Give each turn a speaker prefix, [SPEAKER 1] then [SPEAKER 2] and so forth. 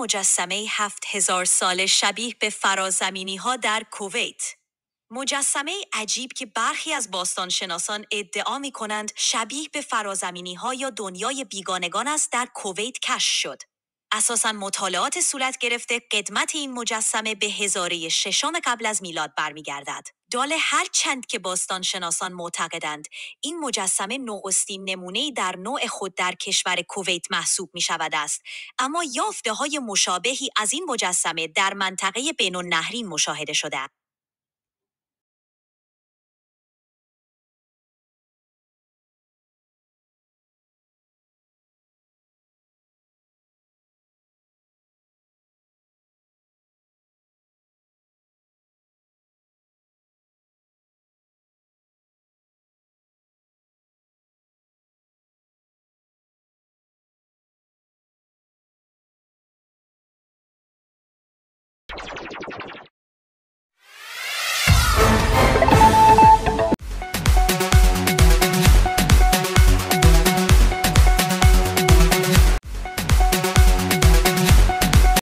[SPEAKER 1] مجسمه 7000 ساله شبیه به فرازمینی‌ها در کویت. مجسمه عجیب که برخی از باستانشناسان ادعا می‌کنند شبیه به فرازمینی‌ها یا دنیای بیگانگان است در کویت کشف شد. اساساً مطالعات صورت گرفته قدمت این مجسمه به هزاره ششم قبل از میلاد برمیگردد. داله هر چند که باستانشناسان معتقدند این مجسمه نخستین نمونه‌ای در نوع خود در کشور کویت محسوب می‌شود است، اما یافته‌های مشابهی از این مجسمه در منطقه بین‌النهرین مشاهده شده است.